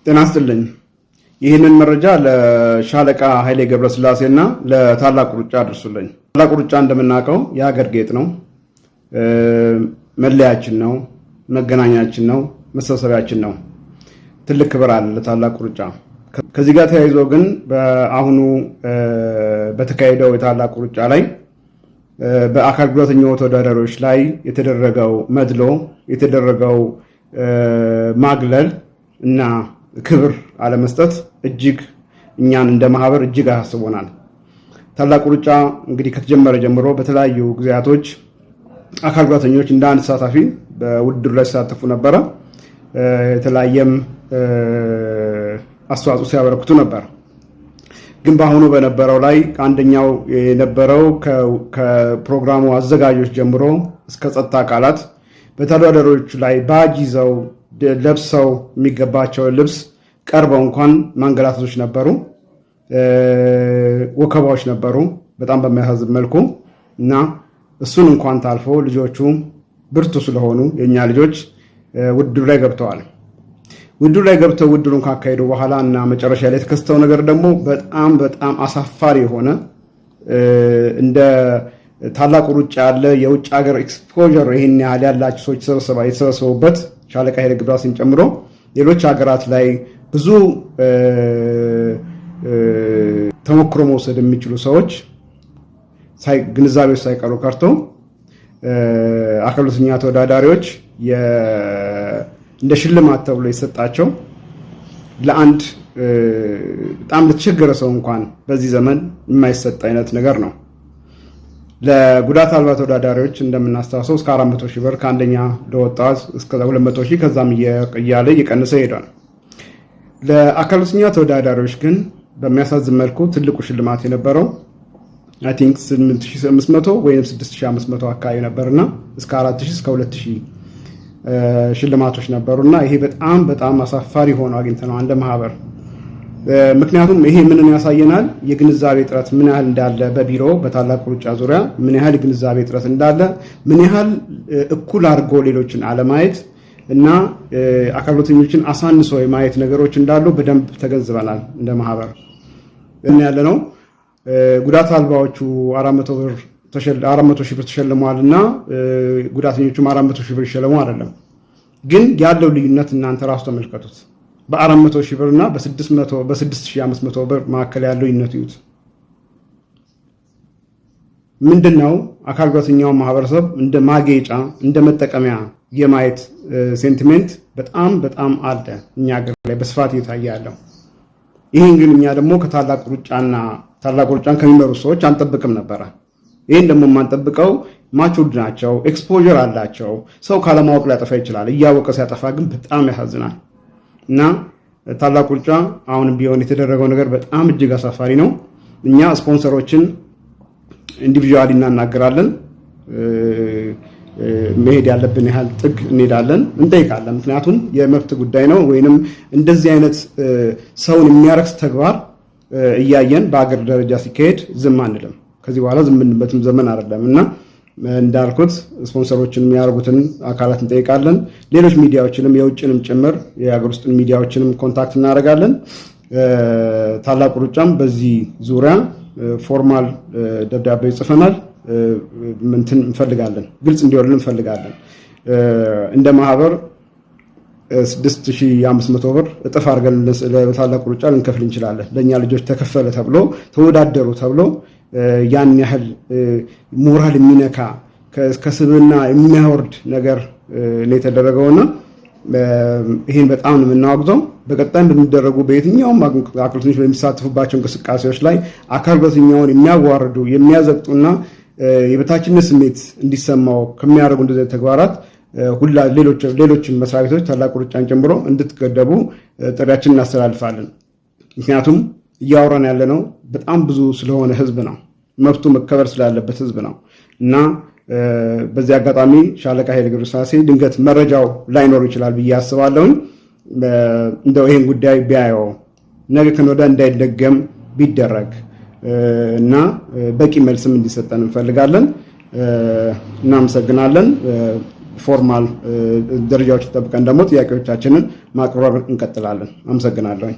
ጤና ይስጥልኝ። ይህንን መረጃ ለሻለቃ ኃይሌ ገብረስላሴና ለታላቁ ሩጫ አድርሱልኝ። ታላቁ ሩጫ እንደምናውቀው የሀገር ጌጥ ነው፣ መለያችን ነው፣ መገናኛችን ነው፣ መሰብሰቢያችን ነው። ትልቅ ክብር አለ ለታላቁ ሩጫ። ከዚህ ጋር ተያይዞ ግን በአሁኑ በተካሄደው የታላቁ ሩጫ ላይ በአካል ጉዳተኛ ተወዳዳሪዎች ላይ የተደረገው መድሎ፣ የተደረገው ማግለል እና ክብር አለመስጠት እጅግ እኛን እንደ ማህበር እጅግ አሳስቦናል። ታላቁ ሩጫ እንግዲህ ከተጀመረ ጀምሮ በተለያዩ ጊዜያቶች አካል ጉዳተኞች እንደ አንድ ተሳታፊ በውድድሩ ላይ ሲሳተፉ ነበረ። የተለያየም አስተዋጽኦ ሲያበረክቱ ነበር። ግን በአሁኑ በነበረው ላይ አንደኛው የነበረው ከፕሮግራሙ አዘጋጆች ጀምሮ እስከ ጸጥታ አካላት በተወዳዳሪዎቹ ላይ ባጅ ይዘው ለብሰው የሚገባቸው ልብስ ቀርበው እንኳን ማንገላታቶች ነበሩ፣ ወከባዎች ነበሩ በጣም በሚያሳዝን መልኩ እና እሱን እንኳን ታልፎ ልጆቹ ብርቱ ስለሆኑ የኛ ልጆች ውድድሩ ላይ ገብተዋል። ውድድሩ ላይ ገብተው ውድድሩን ካካሄዱ በኋላ እና መጨረሻ ላይ የተከሰተው ነገር ደግሞ በጣም አሳፋሪ የሆነ እንደ ታላቁ ሩጫ ያለ የውጭ ሀገር ኤክስፖዠር ይሄን ያህል ያላቸው ሰዎች የተሰበሰቡበት ሻለቃ ኃይሌ ገብረስላሴን ጨምሮ ሌሎች ሀገራት ላይ ብዙ ተሞክሮ መውሰድ የሚችሉ ሰዎች ግንዛቤዎች ሳይቀሩ ቀርተው አካል ጉዳተኛ ተወዳዳሪዎች እንደ ሽልማት ተብሎ የሰጣቸው ለአንድ በጣም ለተቸገረ ሰው እንኳን በዚህ ዘመን የማይሰጥ አይነት ነገር ነው። ለጉዳት አልባ ተወዳዳሪዎች እንደምናስታውሰው እስከ 400,000 ብር ከአንደኛ ለወጣት እስከ 200,000 ከዛም እያለ እየቀነሰ ሄዷል። ለአካል ጉዳተኛ ተወዳዳሪዎች ግን በሚያሳዝን መልኩ ትልቁ ሽልማት የነበረው አይ ቲንክ 8,500 ወይም 6,500 አካባቢ ነበርና እስከ 4,000 እስከ 2,000 ሽልማቶች ነበሩና ይሄ በጣም አሳፋሪ ሆኖ አግኝተነው አንደ ማህበር። ምክንያቱም ይሄ ምንን ያሳየናል? የግንዛቤ ጥረት ምን ያህል እንዳለ በቢሮ በታላቁ ሩጫ ዙሪያ ምን ያህል ግንዛቤ ጥረት እንዳለ፣ ምን ያህል እኩል አድርጎ ሌሎችን አለማየት እና አካል ጉዳተኞችን አሳንሶ የማየት ነገሮች እንዳሉ በደንብ ተገንዝበናል እንደ ማህበር። ያለ ነው ጉዳት አልባዎቹ 400,000 ብር ተሸልመዋል እና ጉዳተኞቹም 400,000 ብር ይሸለሙ አይደለም። ግን ያለው ልዩነት እናንተ ራሱ ተመልከቱት። በ400,000 ብር እና በ6,500 ብር መካከል ያለው ልዩነት ይዩት። ምንድነው? አካል ጉዳተኛው ማህበረሰብ እንደ ማጌጫ እንደ መጠቀሚያ የማየት ሴንቲሜንት በጣም አለ እኛ ሀገር ላይ በስፋት እየታየ ያለው። ይህን ግን እኛ ደግሞ ከታላቁ ሩጫን ከሚመሩ ሰዎች አንጠብቅም ነበረ። ይህን ደግሞ የማንጠብቀው ማቹርድ ናቸው፣ ኤክስፖዠር አላቸው። ሰው ካለማወቅ ሊያጠፋ ይችላል፣ እያወቀ ሲያጠፋ ግን በጣም ያሳዝናል። እና ታላቁ ሩጫ አሁንም ቢሆን የተደረገው ነገር በጣም እጅግ አሳፋሪ ነው። እኛ ስፖንሰሮችን ኢንዲቪጁዋሊ እናናገራለን፣ መሄድ ያለብን ያህል ጥግ እንሄዳለን፣ እንጠይቃለን። ምክንያቱም የመብት ጉዳይ ነው። ወይንም እንደዚህ አይነት ሰውን የሚያረክስ ተግባር እያየን በአገር ደረጃ ሲካሄድ ዝም አንልም። ከዚህ በኋላ ዝም የምንልበትም ዘመን አይደለም እና እንዳልኩት ስፖንሰሮችን የሚያደርጉትን አካላት እንጠይቃለን። ሌሎች ሚዲያዎችንም የውጭንም ጭምር የሀገር ውስጥ ሚዲያዎችንም ኮንታክት እናደርጋለን። ታላቁ ሩጫም በዚህ ዙሪያ ፎርማል ደብዳቤ ጽፈናል። እንትን እንፈልጋለን፣ ግልጽ እንዲሆንልን እንፈልጋለን። እንደ ማህበር 6,500 ብር እጥፍ አድርገን ለታላቁ ሩጫ ልንከፍል እንችላለን። ለእኛ ልጆች ተከፈለ ተብሎ ተወዳደሩ ተብሎ ያን ያህል ሞራል የሚነካ ከስብና የሚያወርድ ነገር ነው የተደረገውና ይሄን በጣም ነው የምናወግዘው። በቀጣይ በሚደረጉ በየትኛውም አካል ጉዳተኞች በሚሳተፉባቸው እንቅስቃሴዎች ላይ አካል ጉዳተኛውን የሚያዋርዱ የሚያዘቅጡና የበታችነት ስሜት እንዲሰማው ከሚያደርጉ እንደዚህ ተግባራት ሌሎችም መስሪያ ቤቶች ታላቁ ሩጫን ጨምሮ እንድትገደቡ ጥሪያችንን እናስተላልፋለን። ምክንያቱም እያወራን ያለነው በጣም ብዙ ስለሆነ ህዝብ ነው፣ መብቱ መከበር ስላለበት ህዝብ ነው እና በዚህ አጋጣሚ ሻለቃ ኃይሌ ገብረስላሴ ድንገት መረጃው ላይኖር ይችላል ብዬ አስባለሁኝ። እንደው ይሄን ጉዳይ ቢያየው ነገ ከነገ ወዲያ እንዳይደገም ቢደረግ እና በቂ መልስም እንዲሰጠን እንፈልጋለን። እናመሰግናለን። ፎርማል ደረጃዎች ጠብቀን ደግሞ ጥያቄዎቻችንን ማቅረብ እንቀጥላለን። አመሰግናለሁ።